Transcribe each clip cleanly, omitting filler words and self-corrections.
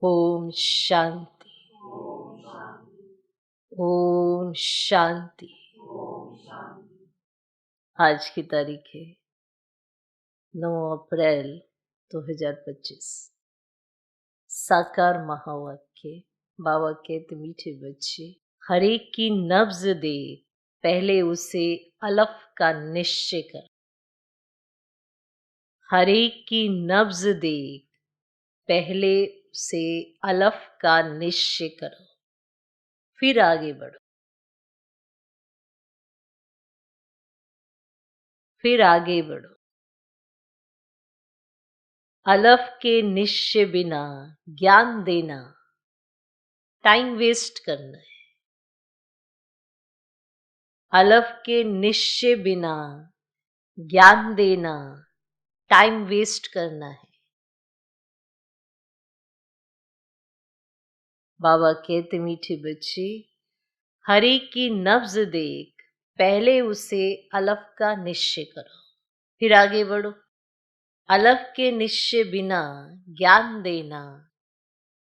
ओम शांति। ओम शांति। आज की तारीख है 9 अप्रैल 2025। साकार महावाक्य। बाबा कहते मीठे बच्चे, हर एक की नब्ज दे, पहले उसे अलफ का निश्चय कर। हर एक की नब्ज दे, पहले उसे अलफ का निश्चय करो, फिर आगे बढ़ो। फिर आगे बढ़ो। अलफ के निश्चय बिना ज्ञान देना टाइम वेस्ट करना है। अलफ के निश्चय बिना ज्ञान देना टाइम वेस्ट करना है। बाबा कहते मीठे बच्चे, हर एक की नब्ज देख, पहले उसे अलफ का निश्चय करो, फिर आगे बढ़ो। अलफ के निश्चय बिना ज्ञान देना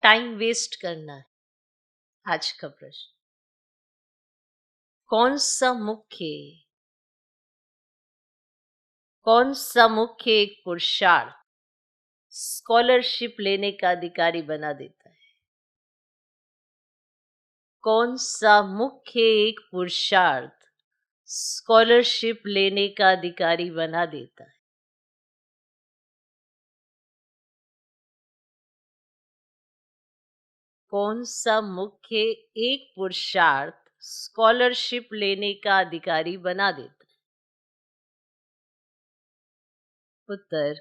टाइम वेस्ट करना है। आज का प्रश्न, कौन सा मुख्य एक पुरुषार्थ स्कॉलरशिप लेने का अधिकारी बना देता है? कौन सा मुख्य एक पुरुषार्थ स्कॉलरशिप लेने का अधिकारी बना देता है? कौन सा मुख्य एक पुरुषार्थ स्कॉलरशिप लेने का अधिकारी बना देता है? उत्तर,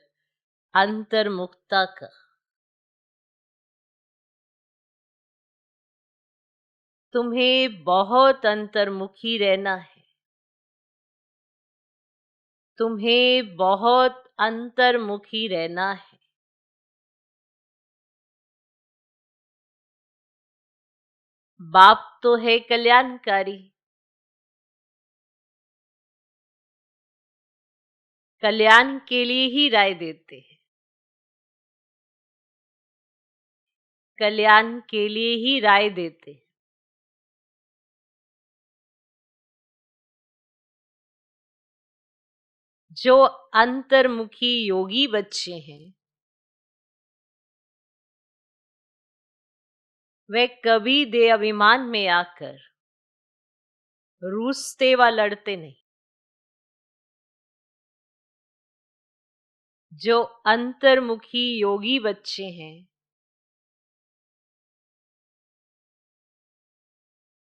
अंतर्मुखता का। तुम्हें बहुत अंतर्मुखी रहना है। तुम्हें बहुत अंतर्मुखी रहना है। बाप तो है कल्याणकारी। कल्याण के लिए ही राय देते हैं। कल्याण के लिए ही राय देते हैं। जो अंतर्मुखी योगी बच्चे हैं, वे कभी दे अभिमान में आकर रूसते व लड़ते नहीं। जो अंतर्मुखी योगी बच्चे हैं,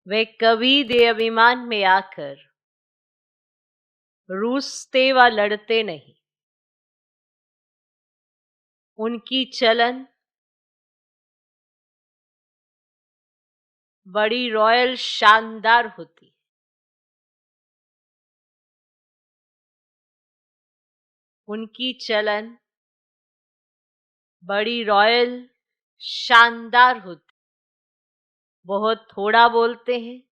वे कभी दे अभिमान में आकर रूसते व लड़ते नहीं। उनकी चलन बड़ी रॉयल शानदार होती है। उनकी चलन बड़ी रॉयल शानदार होती। बहुत थोड़ा बोलते हैं,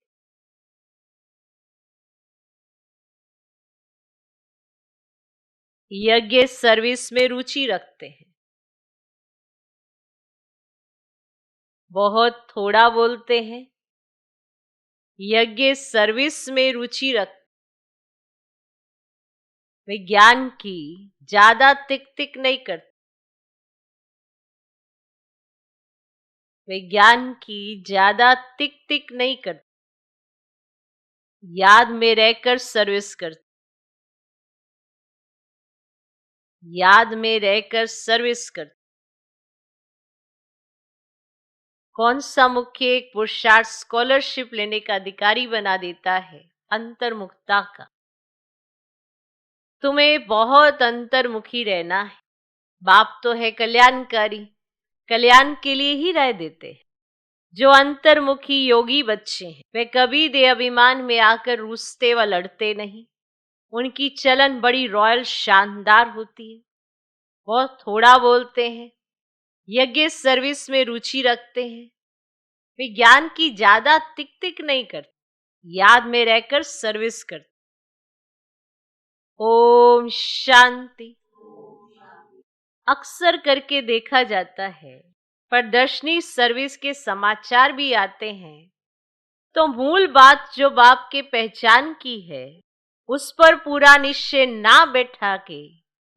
यज्ञ सर्विस में रुचि रखते हैं। बहुत थोड़ा बोलते हैं, यज्ञ सर्विस में रुचि रखते। वे ज्ञान की ज्यादा तिक नहीं करते। वे ज्ञान की ज्यादा तिक नहीं करते। याद में रहकर सर्विस करते। याद में रहकर सर्विस करते। कौन सा मुख्य एक पुरुषार्थ स्कॉलरशिप लेने का अधिकारी बना देता है? अंतर्मुखता का। तुम्हें बहुत अंतर्मुखी रहना है। बाप तो है कल्याणकारी। कल्याण के लिए ही राय देते हैं। जो अंतर्मुखी योगी बच्चे हैं, वे कभी दे अभिमान में आकर रूसते व लड़ते नहीं। उनकी चलन बड़ी रॉयल शानदार होती है। बहुत थोड़ा बोलते हैं, यज्ञ सर्विस में रुचि रखते हैं। वे ज्ञान की ज्यादा तिक नहीं करते, याद में रहकर सर्विस करते। ओम शांति। अक्सर करके देखा जाता है प्रदर्शनी सर्विस के समाचार भी आते हैं, तो मूल बात जो बाप के पहचान की है उस पर पूरा निश्चय ना बैठा के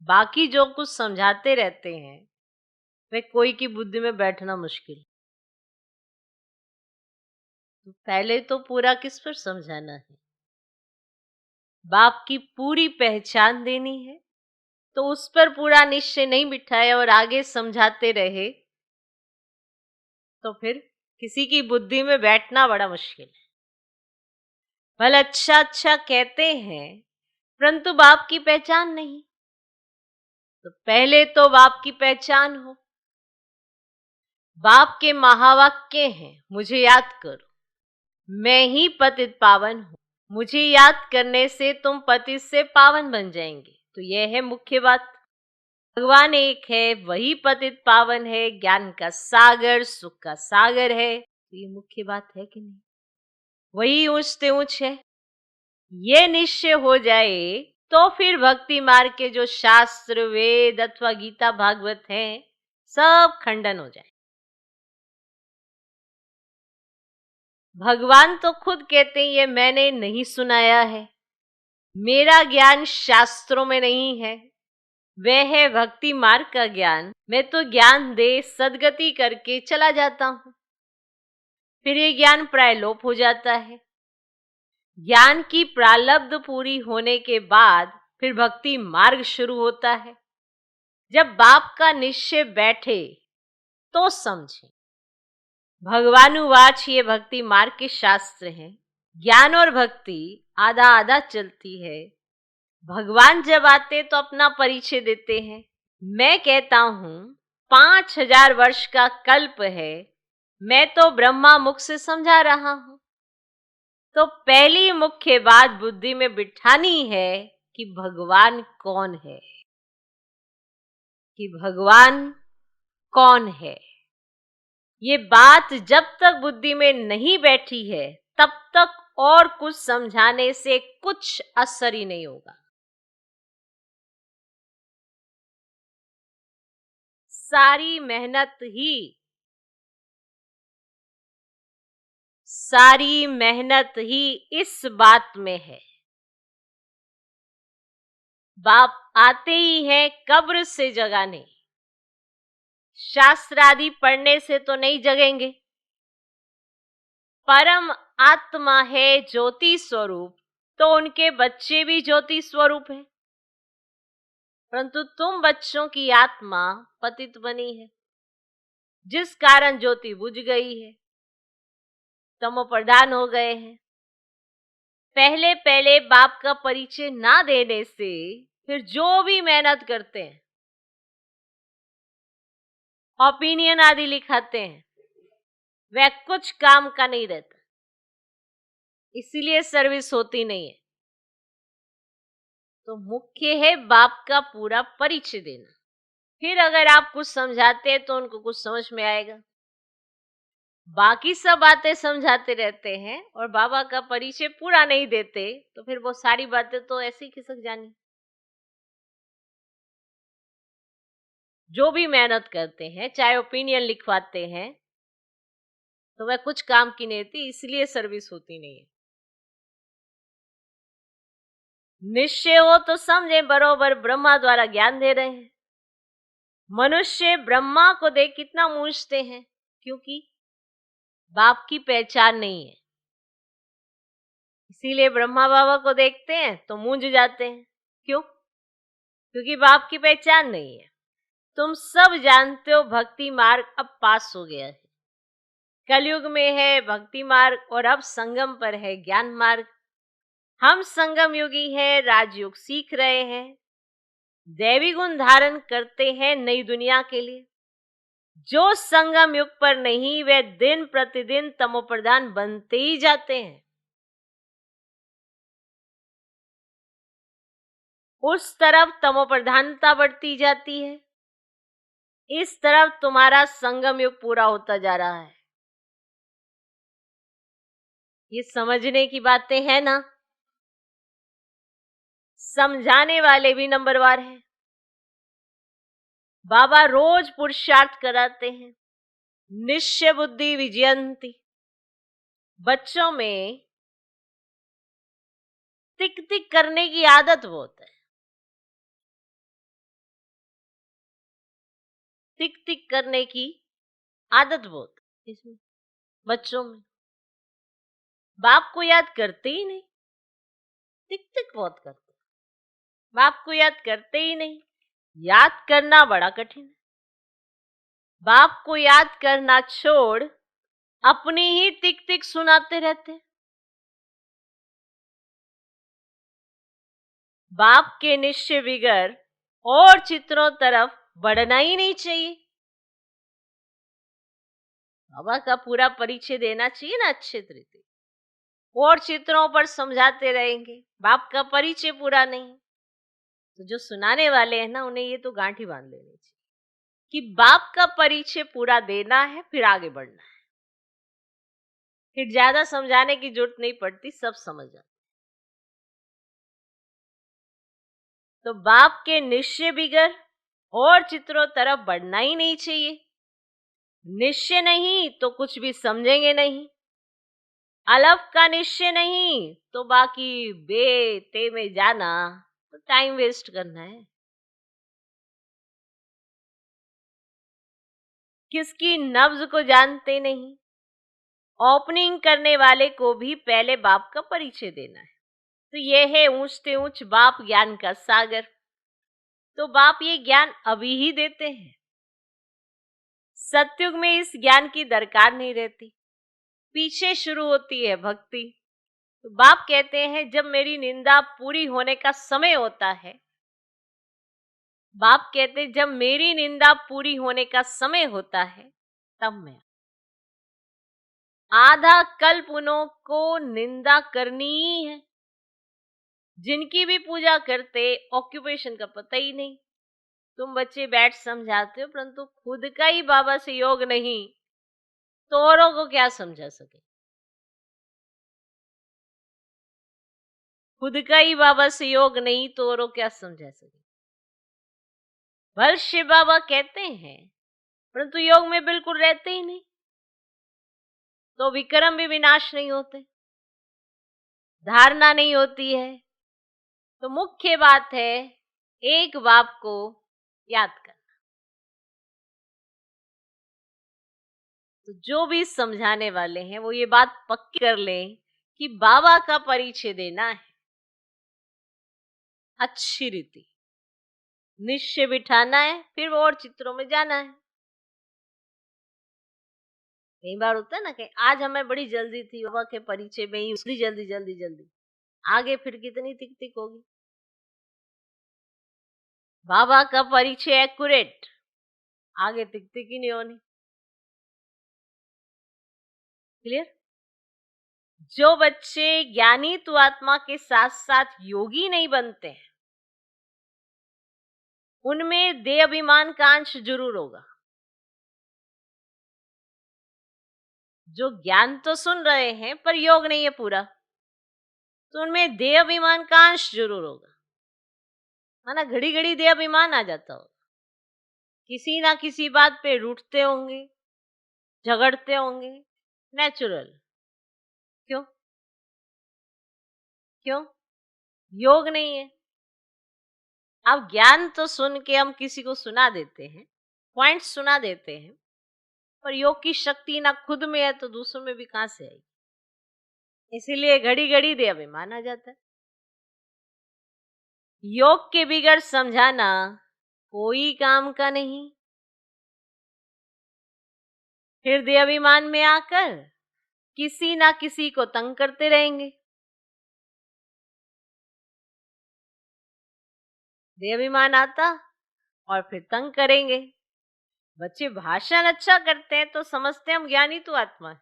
बाकी जो कुछ समझाते रहते हैं वे कोई की बुद्धि में बैठना मुश्किल। तो पहले तो पूरा किस पर समझाना है? बाप की पूरी पहचान देनी है, तो उस पर पूरा निश्चय नहीं बिठाए और आगे समझाते रहे तो फिर किसी की बुद्धि में बैठना बड़ा मुश्किल है। भले अच्छा अच्छा कहते हैं परंतु बाप की पहचान नहीं। तो पहले तो बाप की पहचान हो। बाप के महावाक्य हैं, मुझे याद करो, मैं ही पतित पावन हूं, मुझे याद करने से तुम पतित से पावन बन जाएंगे। तो यह है मुख्य बात। भगवान एक है, वही पतित पावन है, ज्ञान का सागर, सुख का सागर है। तो ये मुख्य बात है कि नहीं? वही ऊंच से ऊंच है। ये निश्चय हो जाए तो फिर भक्ति मार्ग के जो शास्त्र, वेद अथवा गीता भागवत हैं सब खंडन हो जाए। भगवान तो खुद कहते हैं ये मैंने नहीं सुनाया है, मेरा ज्ञान शास्त्रों में नहीं है, वह है भक्ति मार्ग का ज्ञान। मैं तो ज्ञान दे सदगति करके चला जाता हूं, फिर ये ज्ञान प्रायलोप हो जाता है। ज्ञान की प्रालब्ध पूरी होने के बाद फिर भक्ति मार्ग शुरू होता है। जब बाप का निश्चय बैठे तो समझे। भगवानुवाच ये भक्ति मार्ग के शास्त्र हैं। ज्ञान और भक्ति आधा आधा चलती है। भगवान जब आते तो अपना परिचय देते हैं। मैं कहता हूं 5000 वर्ष का कल्प है, मैं तो ब्रह्मा मुख से समझा रहा हूं। तो पहली मुख्य बात बुद्धि में बिठानी है कि भगवान कौन है, कि भगवान कौन है। ये बात जब तक बुद्धि में नहीं बैठी है तब तक और कुछ समझाने से कुछ असर ही नहीं होगा। सारी मेहनत ही इस बात में है। बाप आते ही हैं कब्र से जगाने, शास्त्र आदि पढ़ने से तो नहीं जगेंगे। परम आत्मा है ज्योति स्वरूप, तो उनके बच्चे भी ज्योति स्वरूप है। परंतु तुम बच्चों की आत्मा पतित बनी है, जिस कारण ज्योति बुझ गई है, तमो प्रधान हो गए हैं। पहले पहले बाप का परिचय ना देने से फिर जो भी मेहनत करते हैं, ओपिनियन आदि लिखाते हैं, वह कुछ काम का नहीं रहता। इसीलिए सर्विस होती नहीं है। तो मुख्य है बाप का पूरा परिचय देना। फिर अगर आप कुछ समझाते हैं तो उनको कुछ समझ में आएगा। बाकी सब बातें समझाते रहते हैं और बाबा का परिचय पूरा नहीं देते तो फिर वो सारी बातें तो ऐसे ही खिसक जानी। जो भी मेहनत करते हैं, चाहे ओपिनियन लिखवाते हैं, तो वह कुछ काम की नहीं होती, इसलिए सर्विस होती नहीं है। निश्चय हो तो समझे बरोबर ब्रह्मा द्वारा ज्ञान दे रहे हैं। मनुष्य ब्रह्मा को देख कितना मूंझते हैं, क्योंकि बाप की पहचान नहीं है। इसीलिए ब्रह्मा बाबा को देखते हैं तो मूंझ जाते हैं। क्यों? क्योंकि बाप की पहचान नहीं है। तुम सब जानते हो भक्ति मार्ग अब पास हो गया है। कलयुग में है भक्ति मार्ग और अब संगम पर है ज्ञान मार्ग। हम संगम युगी हैं, राजयोग सीख रहे हैं, दैवी गुण धारण करते हैं नई दुनिया के लिए। जो संगम युग पर नहीं वे दिन प्रतिदिन तमोप्रधान बनते ही जाते हैं। उस तरफ तमोप्रधानता बढ़ती जाती है, इस तरफ तुम्हारा संगम युग पूरा होता जा रहा है। ये समझने की बातें हैं ना। समझाने वाले भी नंबरवार हैं। बाबा रोज पुरुषार्थ कराते हैं, निश्चय बुद्धि विजयंती। बच्चों में टिक टिक करने की आदत बहुत है। टिक टिक करने की आदत बहुत है इसमें, बच्चों में। बाप को याद करते ही नहीं, टिक टिक बहुत करते। बाप को याद करते ही नहीं। याद करना बड़ा कठिन है। बाप को याद करना छोड़ अपनी ही टिक टिक सुनाते रहते। बाप के निश्चय बिगर और चित्रों तरफ बढ़ना ही नहीं चाहिए। बाबा का पूरा परिचय देना चाहिए ना अच्छे तरीके। और चित्रों पर समझाते रहेंगे, बाप का परिचय पूरा नहीं, तो जो सुनाने वाले हैं ना, उन्हें ये तो गांठ ही बांध लेनी चाहिए कि बाप का परिचय पूरा देना है, फिर आगे बढ़ना है। फिर ज्यादा समझाने की जरूरत नहीं पड़ती, सब समझ जाते। तो बाप के निश्चय बिगर और चित्रों तरफ बढ़ना ही नहीं चाहिए। निश्चय नहीं तो कुछ भी समझेंगे नहीं। अलफ का निश्चय नहीं तो बाकी बे ते में जाना तो टाइम वेस्ट करना है। किसकी नब्ज को जानते नहीं। ओपनिंग करने वाले को भी पहले बाप का परिचय देना है। तो ये है ऊंचते ऊंच बाप ज्ञान का सागर। तो बाप ये ज्ञान अभी ही देते हैं। सतयुग में इस ज्ञान की दरकार नहीं रहती, पीछे शुरू होती है भक्ति। तो बाप कहते हैं जब मेरी निंदा पूरी होने का समय होता है, बाप कहते जब मेरी निंदा पूरी होने का समय होता है तब मैं। आधा कल्प उन्हों को निंदा करनी ही है। जिनकी भी पूजा करते ऑक्यूपेशन का पता ही नहीं। तुम बच्चे बैठ समझाते हो, परंतु खुद का ही बाबा से योग नहीं तो औरों को क्या समझा सके। खुद का ही बाबा से योग नहीं तो औरों क्या समझा सके। भल शिव बाबा कहते हैं, परंतु योग में बिल्कुल रहते ही नहीं, तो विक्रम भी विनाश नहीं होते, धारणा नहीं होती है। तो मुख्य बात है एक बाप को याद करना। तो जो भी समझाने वाले हैं वो ये बात पक्की कर लें कि बाबा का परिचय देना है अच्छी रीति, निश्चय बिठाना है, फिर और चित्रों में जाना है। कई बार होता है ना कि आज हमें बड़ी जल्दी थी बाबा के परिचय में ही, उसकी जल्दी जल्दी जल्दी, आगे फिर कितनी तिक तिक होगी। बाबा का परिचय एक्यूरेट, आगे तिक तिक ही नहीं होनी। क्लियर। जो बच्चे ज्ञानी तु आत्मा के साथ साथ योगी नहीं बनते हैं, उनमें देह अभिमान का अंश जरूर होगा। जो ज्ञान तो सुन रहे हैं पर योग नहीं है पूरा, तो उनमें देह अभिमान का अंश जरूर होगा। माना घड़ी घड़ी देह अभिमान आ जाता हो, किसी ना किसी बात पे रूठते होंगे, झगड़ते होंगे, नेचुरल। क्यों? क्यों? योग नहीं है। अब ज्ञान तो सुन के हम किसी को सुना देते हैं, पॉइंट सुना देते हैं, पर योग की शक्ति ना खुद में है तो दूसरों में भी कहां से आएगी। इसीलिए घड़ी घड़ी दे अभिमान आ जाता है। योग के बिगड़ समझाना कोई काम का नहीं। फिर दे अभिमान में आकर किसी ना किसी को तंग करते रहेंगे। दे अभिमान आता और फिर तंग करेंगे। बच्चे भाषण अच्छा करते हैं तो समझते हैं हम ज्ञानी तो आत्मा है।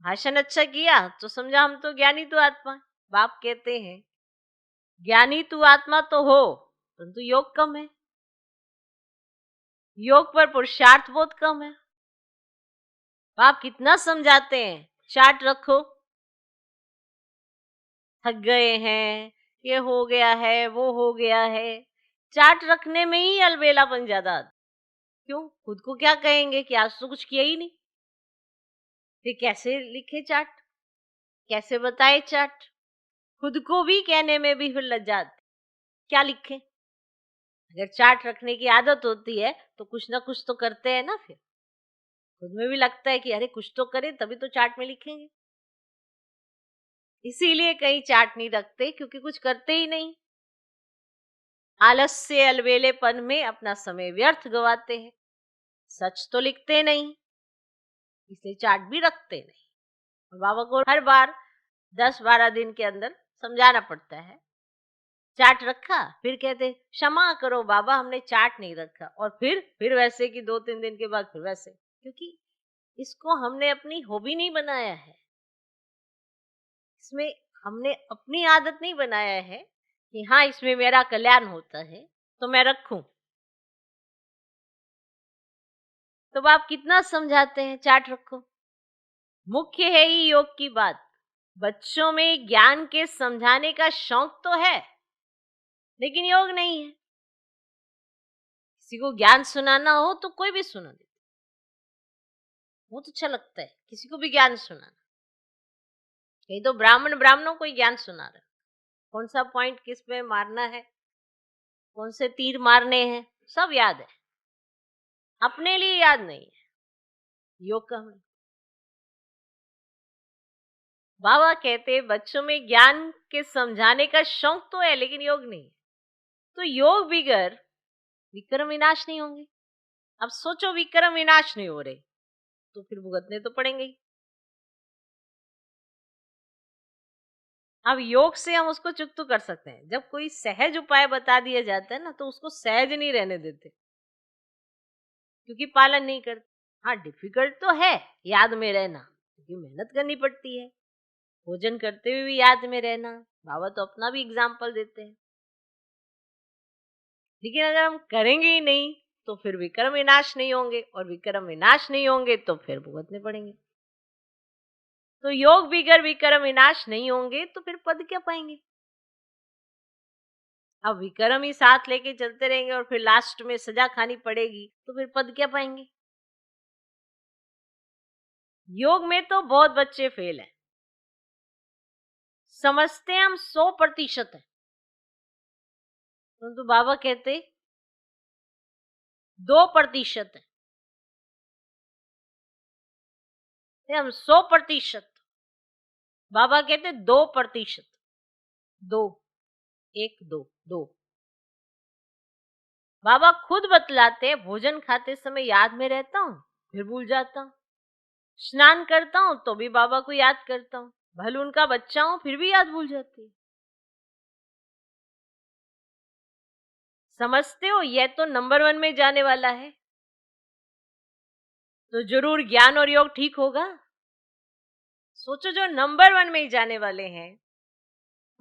भाषण अच्छा किया तो समझा हम तो ज्ञानी तो आत्मा है। बाप कहते हैं ज्ञानी तू आत्मा तो हो, परंतु योग कम है। योग पर पुरुषार्थ बहुत कम है। बाप कितना समझाते हैं, चार्ट रखो, थक गए हैं, ये हो गया है, वो हो गया है। चार्ट रखने में ही अलबेलापन ज्यादा आता। क्यों? खुद को क्या कहेंगे कि आज तो कुछ किया ही नहीं। फिर कैसे लिखे चार्ट, कैसे बताए चार्ट? खुद को भी कहने में भी फिर लज्जा आती, क्या लिखें? अगर चार्ट रखने की आदत होती है तो कुछ ना कुछ तो करते हैं ना। फिर खुद में भी लगता है कि अरे कुछ तो करें तभी तो चार्ट में लिखेंगे। इसीलिए कहीं चार्ट नहीं रखते, क्योंकि कुछ करते ही नहीं। आलस से अलबेलेपन में अपना समय व्यर्थ गवाते हैं। सच तो लिखते नहीं, इसलिए चार्ट भी रखते नहीं। और बाबा को हर बार 10-12 दिन के अंदर समझाना पड़ता है। चार्ट रखा, फिर कहते क्षमा करो बाबा हमने चार्ट नहीं रखा, और फिर वैसे कि 2-3 दिन के बाद फिर वैसे, क्योंकि इसको हमने अपनी हॉबी नहीं बनाया है। इसमें हमने अपनी आदत नहीं बनाया है कि हाँ इसमें मेरा कल्याण होता है तो मैं रखूं। तो आप कितना समझाते हैं चार्ट रखो। मुख्य है ही योग की बात। बच्चों में ज्ञान के समझाने का शौक तो है, लेकिन योग नहीं है। किसी को ज्ञान सुनाना हो तो कोई भी सुना देता, बहुत अच्छा लगता है किसी को भी ज्ञान सुनाना। कहीं तो ब्राह्मणों को ही ज्ञान सुना रहे, कौन सा पॉइंट किस पे मारना है, कौन से तीर मारने हैं, सब याद है, अपने लिए याद नहीं है। योग का हमें बाबा कहते बच्चों में ज्ञान के समझाने का शौक तो है, लेकिन योग नहीं है। तो योग बिगर विक्रम विनाश नहीं होंगे। अब सोचो विक्रम विनाश नहीं हो रहे तो फिर भुगतने तो पड़ेंगे ही। अब योग से हम उसको चुप तो कर सकते हैं। जब कोई सहज उपाय बता दिया जाता है ना तो उसको सहज नहीं रहने देते, क्योंकि पालन नहीं करते। हाँ डिफिकल्ट तो है याद में रहना, क्योंकि मेहनत करनी पड़ती है। भोजन करते हुए भी याद में रहना, बाबा तो अपना भी एग्जाम्पल देते हैं। लेकिन अगर हम करेंगे ही नहीं तो फिर विक्रम विनाश नहीं होंगे, और विक्रम विनाश नहीं होंगे तो फिर भुगतने पड़ेंगे। तो योग बिगर विक्रम विनाश नहीं होंगे तो फिर पद क्या पाएंगे। अब विक्रम ही साथ लेके चलते रहेंगे और फिर लास्ट में सजा खानी पड़ेगी तो फिर पद क्या पाएंगे। योग में तो बहुत बच्चे फेल हैं, समझते हम 100% है, परंतु बाबा कहते 2% है। हम 100%, बाबा कहते 2%। 2, 1, 2, 2। बाबा खुद बतलाते हैं भोजन खाते समय याद में रहता हूँ फिर भूल जाता हूँ, स्नान करता हूँ तो भी बाबा को याद करता हूँ, भले उनका बच्चा हूँ फिर भी याद भूल जाती है। समझते हो यह तो नंबर 1 में जाने वाला है, तो जरूर ज्ञान और योग ठीक होगा। सोचो जो नंबर 1 में ही जाने वाले हैं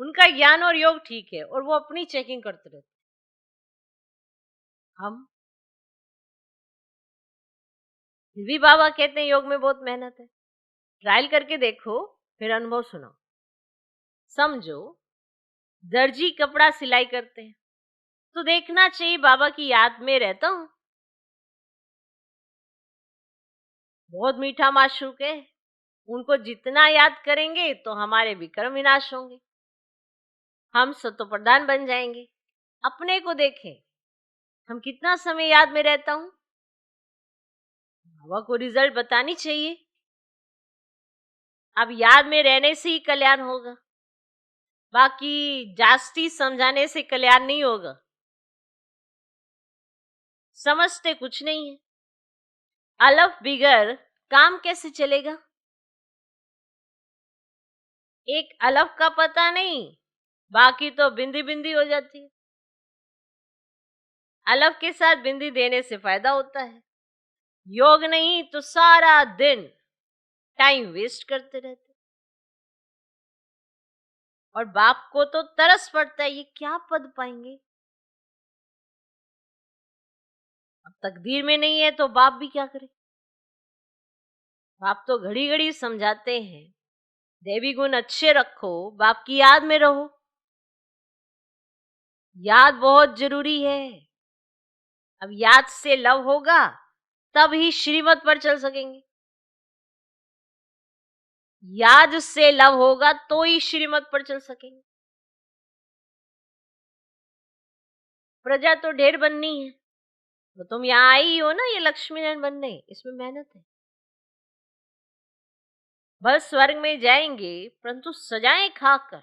उनका ज्ञान और योग ठीक है और वो अपनी चेकिंग करते रहते। हम फिर भी बाबा कहते हैं योग में बहुत मेहनत है। ट्रायल करके देखो, फिर अनुभव सुनो। समझो दर्जी कपड़ा सिलाई करते हैं तो देखना चाहिए बाबा की याद में रहता हूं। बहुत मीठा माशूक है, उनको जितना याद करेंगे तो हमारे विक्रम विनाश होंगे, हम सतो प्रधान बन जाएंगे। अपने को देखें, हम कितना समय याद में रहता हूं, बाबा को रिजल्ट बतानी चाहिए। अब याद में रहने से ही कल्याण होगा, बाकी जास्ती समझाने से कल्याण नहीं होगा। समझते कुछ नहीं है। अलफ बिगर काम कैसे चलेगा। एक अलफ का पता नहीं, बाकी तो बिंदी बिंदी हो जाती है। अलफ के साथ बिंदी देने से फायदा होता है। योग नहीं तो सारा दिन टाइम वेस्ट करते रहते, और बाप को तो तरस पड़ता है ये क्या पद पाएंगे। अब तकदीर में नहीं है तो बाप भी क्या करे। बाप तो घड़ी घड़ी समझाते हैं देवी गुण अच्छे रखो, बाप की याद में रहो। याद बहुत जरूरी है। अब याद से लव होगा तब ही श्रीमत पर चल सकेंगे, याद से लव होगा तो ही श्रीमत पर चल सकेंगे। प्रजा तो ढेर बननी है, तो तुम यहाँ आई हो ना ये लक्ष्मी नारायण बनने, इसमें मेहनत है। बस स्वर्ग में जाएंगे परंतु सजाएं खाकर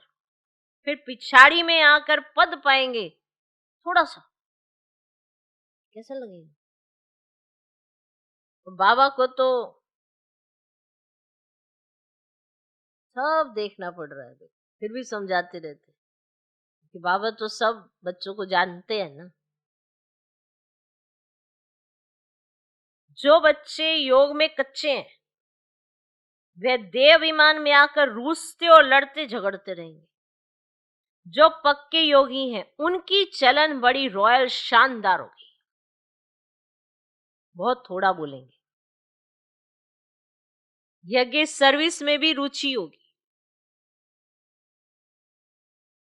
फिर पिछाड़ी में आकर पद पाएंगे, थोड़ा सा कैसा लगेगा। तो बाबा को तो सब देखना पड़ रहा है, फिर भी समझाते रहते कि बाबा तो सब बच्चों को जानते हैं ना। जो बच्चे योग में कच्चे हैं वे देव विमान में आकर रूसते और लड़ते झगड़ते रहेंगे। जो पक्के योगी हैं उनकी चलन बड़ी रॉयल शानदार होगी, बहुत थोड़ा बोलेंगे। यज्ञ सर्विस में भी रुचि होगी,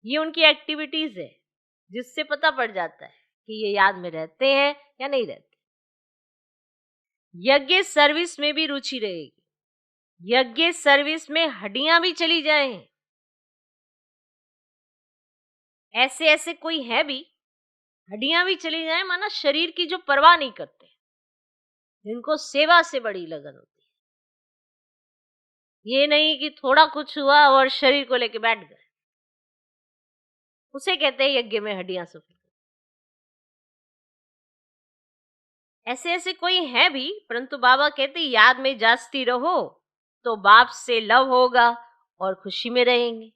ये उनकी एक्टिविटीज है जिससे पता पड़ जाता है कि ये याद में रहते हैं या नहीं रहते। यज्ञ सर्विस में भी रुचि रहेगी, यज्ञ सर्विस में हड्डियां भी चली जाएं, ऐसे ऐसे कोई है भी हड्डियां भी चली जाएं, माना शरीर की जो परवाह नहीं करते, जिनको सेवा से बड़ी लगन होती है। ये नहीं कि थोड़ा कुछ हुआ और शरीर को लेके बैठ गए, उसे कहते हैं यज्ञ में हड्डियां सफेद। ऐसे ऐसे कोई है भी, परंतु बाबा कहते याद में जास्ती रहो तो बाप से लव होगा और खुशी में रहेंगे।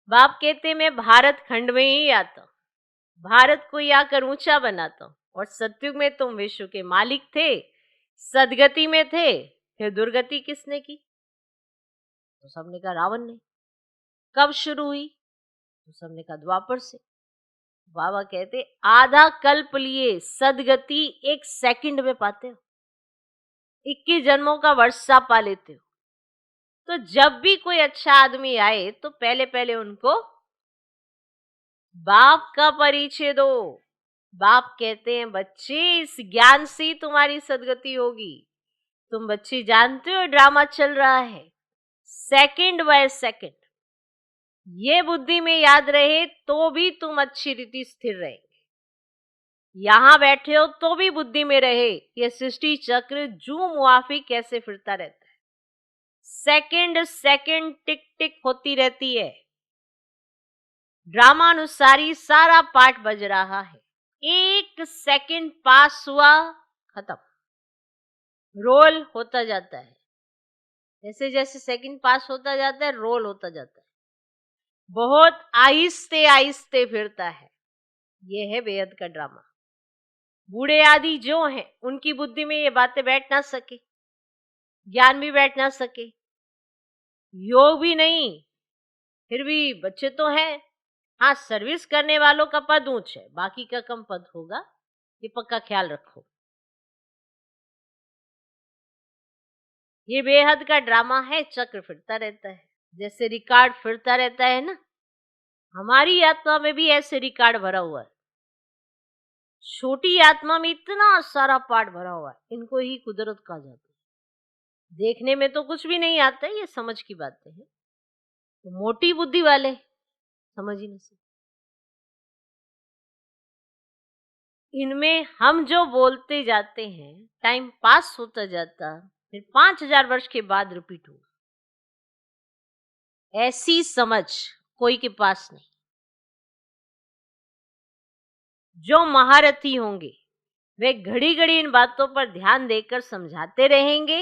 बाप कहते मैं भारत खंड में ही आता हूं, भारत को ही आकर ऊंचा बनाता हूं, और सतयुग में तुम विश्व के मालिक थे, सदगति में थे, फिर दुर्गति किसने की? तो सबने कहा रावण ने। कब शुरू हुई? तो सबने कहा द्वापर से। बाबा कहते आधा कल्प लिए सदगति 1 सेकंड में पाते हो, 21 जन्मों का वर्षा पा लेते हो। तो जब भी कोई अच्छा आदमी आए तो पहले पहले उनको बाप का परिचय दो। बाप कहते हैं बच्चे इस ज्ञान से ही तुम्हारी सदगति होगी। तुम बच्चे जानते हो ड्रामा चल रहा है, सेकंड बाय सेकंड। ये बुद्धि में याद रहे तो भी तुम अच्छी रीति स्थिर रहेंगे। यहां बैठे हो तो भी बुद्धि में रहे ये सृष्टि चक्र जू मुआफी कैसे फिरता रहता है, सेकंड सेकंड टिक टिक होती रहती है। ड्रामानुसारी सारा पाठ बज रहा है, 1 सेकंड पास हुआ खत्म, रोल होता जाता है। जैसे जैसे सेकंड पास होता जाता है रोल होता जाता है, बहुत आहिस्ते आहिस्ते फिरता है। यह है बेहद का ड्रामा। बूढ़े आदि जो हैं उनकी बुद्धि में ये बातें बैठ ना सके, ज्ञान भी बैठ ना सके, योग भी नहीं, फिर भी बच्चे तो हैं। हाँ, सर्विस करने वालों का पद ऊंच है, बाकी का कम पद होगा, ये पक्का ख्याल रखो। ये बेहद का ड्रामा है, चक्र फिरता रहता है, जैसे रिकॉर्ड फिरता रहता है ना। हमारी आत्मा में भी ऐसे रिकॉर्ड भरा हुआ है, छोटी आत्मा में इतना सारा पार्ट भरा हुआ है, इनको ही कुदरत कहा जाता है। देखने में तो कुछ भी नहीं आता है, ये समझ की बातें हैं, तो मोटी बुद्धि वाले समझ ही नहीं सकते। इनमें हम जो बोलते जाते हैं टाइम पास होता जाता, फिर 5000 वर्ष के बाद रिपीट हो, ऐसी समझ कोई के पास नहीं। जो महारथी होंगे वे घड़ी घड़ी इन बातों पर ध्यान देकर समझाते रहेंगे।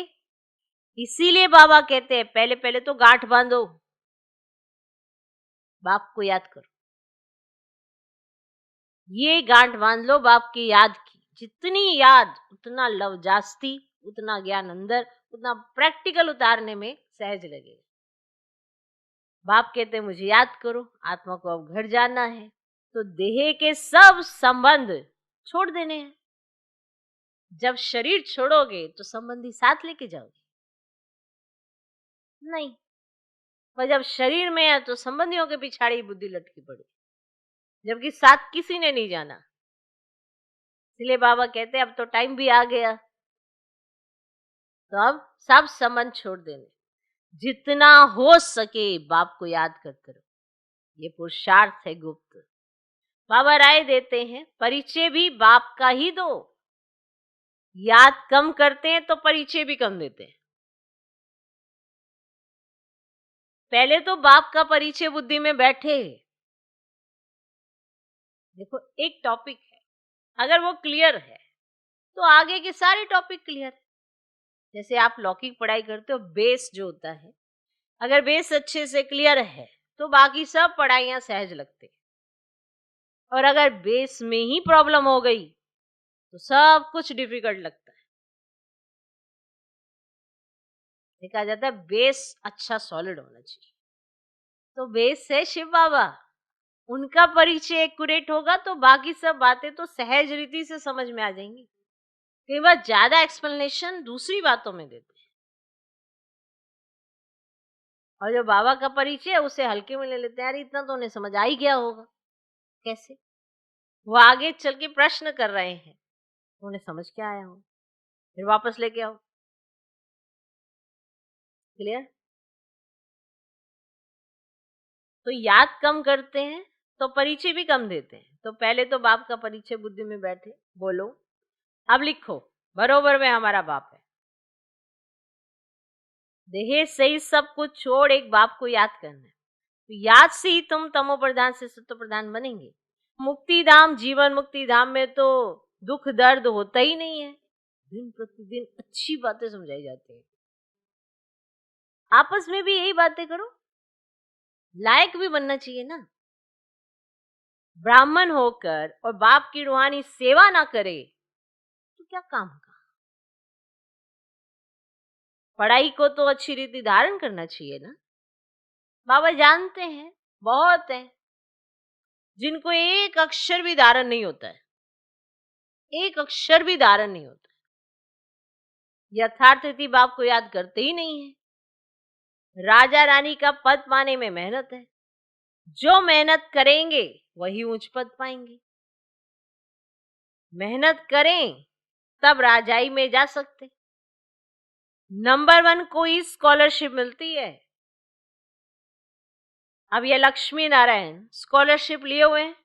इसीलिए बाबा कहते हैं पहले पहले तो गांठ बांधो, बाप को याद करो। ये गांठ बांध लो बाप की याद की, जितनी याद उतना लव जास्ती, उतना ज्ञान अंदर, उतना प्रैक्टिकल उतारने में सहज लगेगा। बाप कहते हैं मुझे याद करो, आत्मा को अब घर जाना है, तो देह के सब संबंध छोड़ देने हैं। जब शरीर छोड़ोगे तो संबंधी साथ लेके जाओगे नहीं, पर जब शरीर में है तो संबंधियों के पिछाड़ी बुद्धि लटकी पड़ी। जबकि साथ किसी ने नहीं जाना। इसलिए बाबा कहते हैं अब तो टाइम भी आ गया, तो अब सब संबंध छोड़ देने, जितना हो सके बाप को याद करते रहो। ये पुरुषार्थ है गुप्त। बाबा राय देते हैं परिचय भी बाप का ही दो। याद कम करते हैं तो परिचय भी कम देते हैं। पहले तो बाप का परिचय बुद्धि में बैठे। देखो एक टॉपिक है, अगर वो क्लियर है तो आगे के सारे टॉपिक क्लियर है। जैसे आप लौकिक पढ़ाई करते हो, बेस जो होता है, अगर बेस अच्छे से क्लियर है तो बाकी सब पढ़ाइयां सहज लगती है। और अगर बेस में ही प्रॉब्लम हो गई तो सब कुछ डिफिकल्ट लगता है। देखा जाता है बेस अच्छा सॉलिड होना चाहिए। तो बेस है शिव बाबा, उनका परिचय एक्यूरेट होगा तो बाकी सब बातें तो सहज रीति से समझ में आ जाएंगी। कई बार ज्यादा एक्सप्लेनेशन दूसरी बातों में देते हैं, और जो बाबा का परिचय है उसे हल्के में ले लेते हैं। यार इतना तो उन्हें समझ आ ही गया होगा। कैसे? वो आगे चल के प्रश्न कर रहे हैं, उन्हें समझ क्या आया हो, फिर वापस लेके आओ। क्लियर? तो याद कम करते हैं तो परिचय भी कम देते हैं। तो पहले तो बाप का परिचय बुद्धि में बैठे, बोलो, अब लिखो बरोबर में हमारा बाप है। देहे सही सब कुछ छोड़ एक बाप को याद करना है। तो याद से ही तुम तमो प्रधान से सत्व प्रधान बनेंगे। मुक्ति धाम, जीवन मुक्ति धाम में तो दुख दर्द होता ही नहीं है। दिन प्रतिदिन अच्छी बातें समझाई जाती हैं। आपस में भी यही बातें करो, लायक भी बनना चाहिए ना। ब्राह्मण होकर और बाप की रूहानी सेवा ना करे तो क्या काम का? पढ़ाई को तो अच्छी रीति धारण करना चाहिए ना। बाबा जानते हैं बहुत है जिनको एक अक्षर भी धारण नहीं होता है, एक अक्षर भी धारण नहीं होता है। यथार्थ रीति बाप को याद करते ही नहीं है। राजा रानी का पद पाने में मेहनत है, जो मेहनत करेंगे वही ऊंच पद पाएंगे। मेहनत करें तब राजाई में जा सकते। नंबर 1 को ही स्कॉलरशिप मिलती है। अब ये लक्ष्मी नारायण स्कॉलरशिप लिए हुए हैं,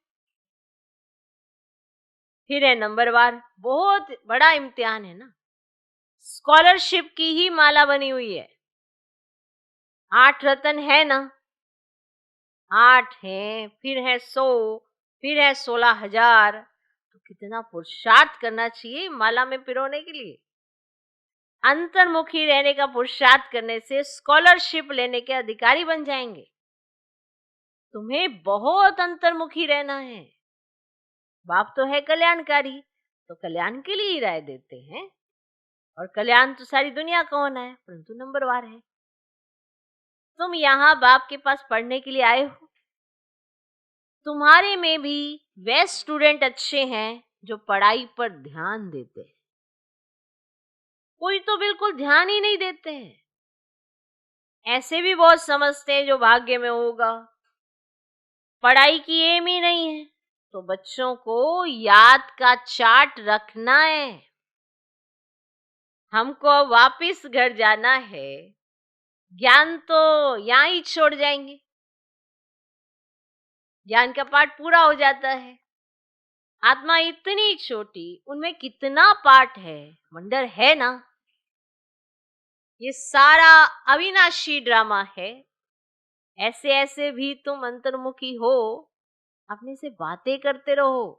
फिर है नंबर 1। बहुत बड़ा इम्तिहान है ना। स्कॉलरशिप की ही माला बनी हुई है। 8 रतन है ना, 8 है, फिर है 100, फिर है 16,000। तो कितना पुरुषार्थ करना चाहिए माला में पिरोने के लिए। अंतर्मुखी रहने का पुरुषार्थ करने से स्कॉलरशिप लेने के अधिकारी बन जाएंगे। तुम्हें बहुत अंतर्मुखी रहना है। बाप तो है कल्याणकारी, तो कल्याण के लिए ही राय देते हैं। और कल्याण तो सारी दुनिया का होना है, परंतु नंबर 1 है। तुम यहाँ बाप के पास पढ़ने के लिए आए हो। तुम्हारे में भी वे स्टूडेंट अच्छे हैं जो पढ़ाई पर ध्यान देते हैं, कोई तो बिल्कुल ध्यान ही नहीं देते हैं। ऐसे भी बहुत समझते हैं जो भाग्य में होगा, पढ़ाई की एम ही नहीं है। तो बच्चों को याद का चार्ट रखना है। हमको वापिस घर जाना है, ज्ञान तो यहां ही छोड़ जाएंगे। ज्ञान का पाठ पूरा हो जाता है। आत्मा इतनी छोटी, उनमें कितना पाठ है, वंडर है ना। ये सारा अविनाशी ड्रामा है। ऐसे ऐसे भी तुम अंतर्मुखी हो, अपने से बातें करते रहो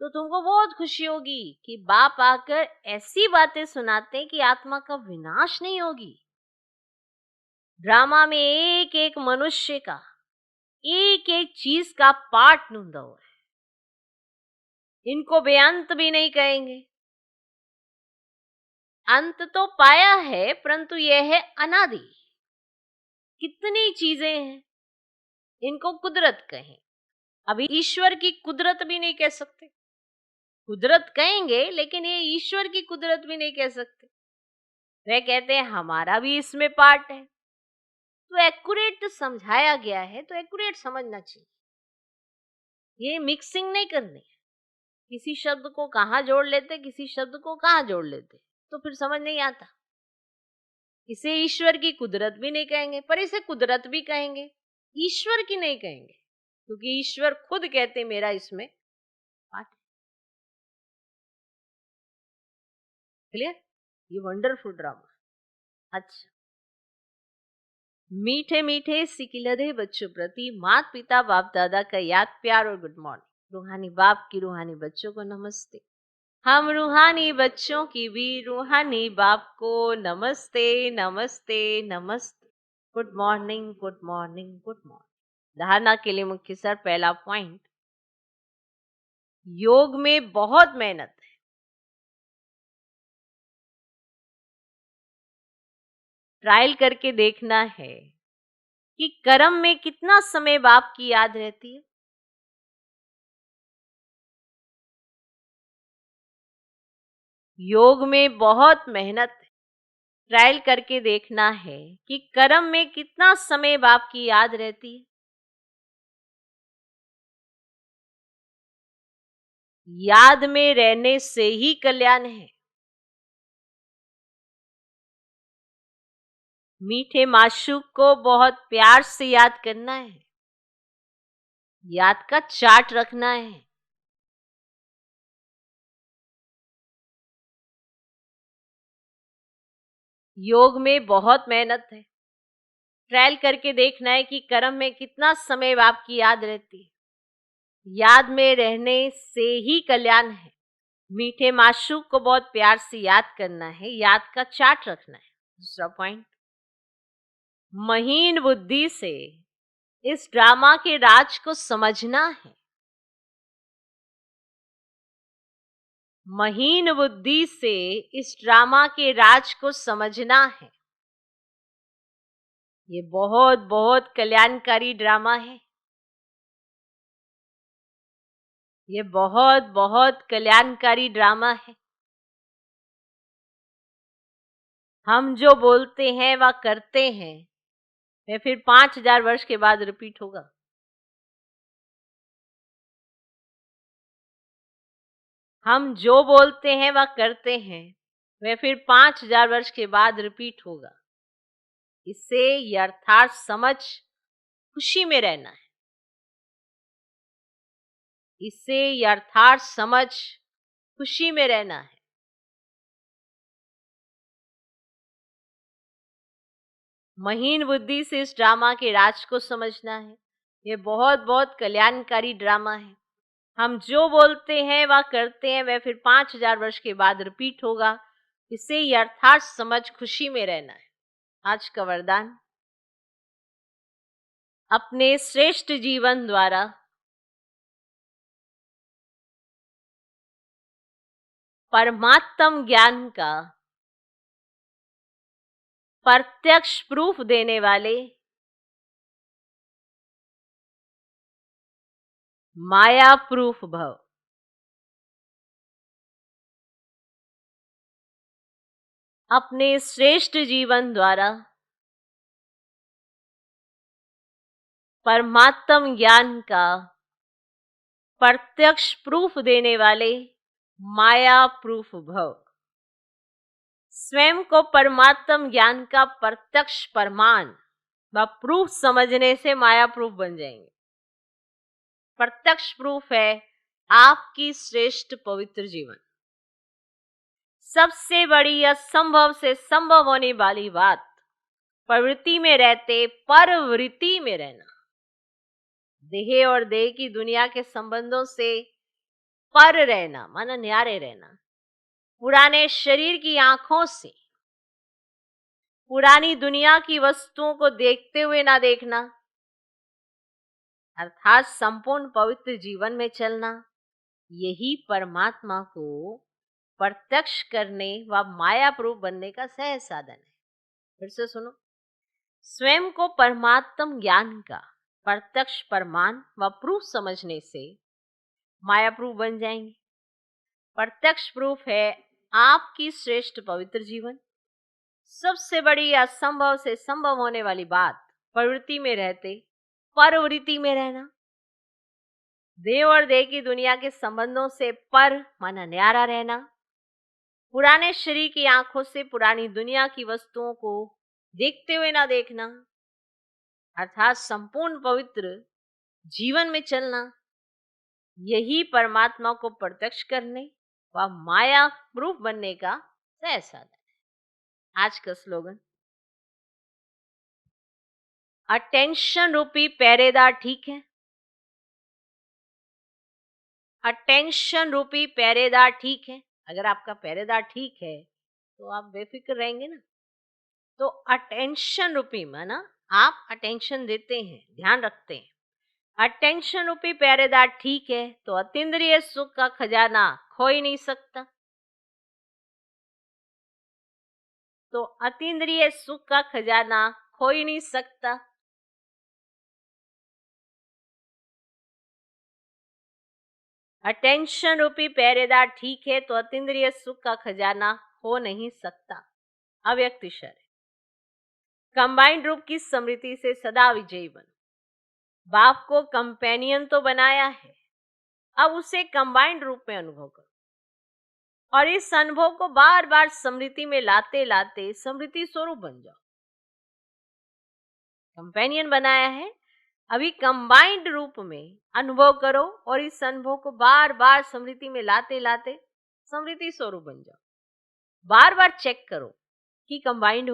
तो तुमको बहुत खुशी होगी कि बाप आकर ऐसी बातें सुनाते हैं कि आत्मा का विनाश नहीं होगी। ड्रामा में एक एक मनुष्य का, एक एक चीज का पार्ट ढूंढा हुआ है। इनको बेअंत भी नहीं कहेंगे। अंत तो पाया है, परंतु यह है अनादि। कितनी चीजें हैं, इनको कुदरत कहें। अभी ईश्वर की कुदरत भी नहीं कह सकते। कुदरत कहेंगे लेकिन ये ईश्वर की कुदरत भी नहीं कह सकते। वे कहते हैं हमारा भी इसमें पार्ट है। तो एक्यूरेट समझाया गया है तो एक्यूरेट समझना चाहिए। ये मिक्सिंग नहीं करनी है। किसी शब्द को कहाँ जोड़ लेते, किसी शब्द को कहाँ जोड़ लेते, तो फिर समझ नहीं आता। इसे ईश्वर की कुदरत भी नहीं कहेंगे, पर इसे कुदरत भी कहेंगे, ईश्वर की नहीं कहेंगे, क्योंकि ईश्वर खुद कहते मेरा इसमें पार्ट है। क्लियर? ये वंडरफुल ड्रामा। अच्छा, मीठे मीठे सिकिलधे बच्चों प्रति माता पिता बाप दादा का याद, प्यार और गुड मॉर्निंग। रूहानी बाप की रूहानी बच्चों को नमस्ते। हम रूहानी बच्चों की भी रूहानी बाप को नमस्ते नमस्ते नमस्ते। Good morning good morning good morning. धारणा के लिए मुख्य सर, पहला पॉइंट, योग में बहुत मेहनत है। ट्रायल करके देखना है कि कर्म में कितना समय बाप की याद रहती है। योग में बहुत मेहनत है। ट्रायल करके देखना है कि कर्म में कितना समय बाप की याद रहती है। याद में रहने से ही कल्याण है। मीठे माशूक को बहुत प्यार से याद करना है, याद का चार्ट रखना है। योग में बहुत मेहनत है। ट्रायल करके देखना है कि कर्म में कितना समय आपकी याद रहती है। याद में रहने से ही कल्याण है। मीठे माशूक को बहुत प्यार से याद करना है, याद का चार्ट रखना है। दूसरा पॉइंट, महीन बुद्धि से इस ड्रामा के राज को समझना है। महीन बुद्धि से इस ड्रामा के राज को समझना है। ये बहुत बहुत कल्याणकारी ड्रामा है। ये बहुत बहुत कल्याणकारी ड्रामा है। हम जो बोलते हैं व करते हैं वह फिर 5000 वर्ष के बाद रिपीट होगा। हम जो बोलते हैं व करते हैं वह फिर 5000 वर्ष के बाद रिपीट होगा। इससे यथार्थ समझ खुशी में रहना है। इससे यथार्थ समझ खुशी में रहना है। महीन बुद्धि से इस ड्रामा के राज को समझना है। ये बहुत बहुत कल्याणकारी ड्रामा है। हम जो बोलते हैं व करते हैं वह फिर 5000 वर्ष के बाद रिपीट होगा। इससे यथार्थ समझ खुशी में रहना है। आज का वरदान, अपने श्रेष्ठ जीवन द्वारा परमात्म ज्ञान का प्रत्यक्ष प्रूफ देने वाले माया प्रूफ भव। अपने श्रेष्ठ जीवन द्वारा परमात्म ज्ञान का प्रत्यक्ष प्रूफ देने वाले माया प्रूफ भव। स्वयं को परमात्म ज्ञान का प्रत्यक्ष प्रमाण व प्रूफ समझने से माया प्रूफ बन जाएंगे। प्रत्यक्ष प्रूफ है आपकी श्रेष्ठ पवित्र जीवन। सबसे बड़ी असंभव से संभव होने वाली बात, प्रवृत्ति में रहते परवृत्ति में रहना। देह और देह की दुनिया के संबंधों से पर रहना, माना न्यारे रहना। पुराने शरीर की आंखों से पुरानी दुनिया की वस्तुओं को देखते हुए ना देखना, अर्थात संपूर्ण पवित्र जीवन में चलना, यही परमात्मा को प्रत्यक्ष करने व माया प्रूफ बनने का सहज साधन है। फिर से सुनो, स्वयं को परमात्म ज्ञान का प्रत्यक्ष प्रमाण व प्रूफ समझने से माया प्रूफ बन जाएंगे। प्रत्यक्ष प्रूफ है आपकी श्रेष्ठ पवित्र जीवन। सबसे बड़ी असंभव से संभव होने वाली बात, प्रवृत्ति में रहते परवृत्ति में रहना। देव और देह की दुनिया के संबंधों से पर माना न्यारा रहना, पुराने शरीर की आंखों से पुरानी दुनिया की वस्तुओं को देखते हुए ना देखना, अर्थात संपूर्ण पवित्र जीवन में चलना, यही परमात्मा को प्रत्यक्ष करने व माया प्रूफ बनने का सहज साधन है। आज का स्लोगन, अटेंशन रूपी पहरेदार ठीक है, अटेंशन रूपी पहरेदार ठीक है। अगर आपका पहरेदार ठीक है तो आप बेफिक्र रहेंगे ना। तो अटेंशन रूपी माना आप अटेंशन देते हैं, ध्यान रखते हैं। अटेंशन रूपी पहरेदार ठीक है तो अतीन्द्रिय सुख का खजाना खो ही नहीं सकता। तो अतीन्द्रिय सुख का खजाना खो ही नहीं सकता। अटेंशन रूपी पहरेदार ठीक है तो अतीन्द्रिय सुख का खजाना हो नहीं सकता। अव्यक्त ईश्वर है। कंबाइंड रूप की स्मृति से सदा विजयी बनो। बाप को कंपेनियन तो बनाया है, अब उसे कंबाइंड रूप में अनुभव करो और इस अनुभव को बार बार स्मृति में लाते लाते स्मृति स्वरूप बन जाओ। कंपेनियन बनाया है, अभी कंबाइंड रूप में अनुभव करो और इस अनुभव को बार बार स्मृति में लाते लाते स्मृति स्वरूप बन जाओ। बार बार चेक करो कि कंबाइंड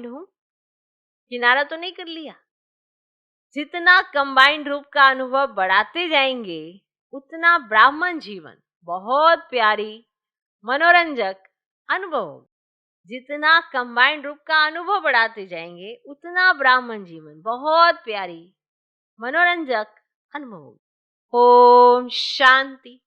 हूं, किनारा तो नहीं कर लिया। जितना कंबाइंड रूप का अनुभव बढ़ाते जाएंगे उतना ब्राह्मण जीवन बहुत प्यारी मनोरंजक अनुभव होगा। जितना कंबाइंड रूप का अनुभव बढ़ाते जाएंगे उतना ब्राह्मण जीवन बहुत प्यारी मनोरंजक अनुभव होगा। ओम शांति।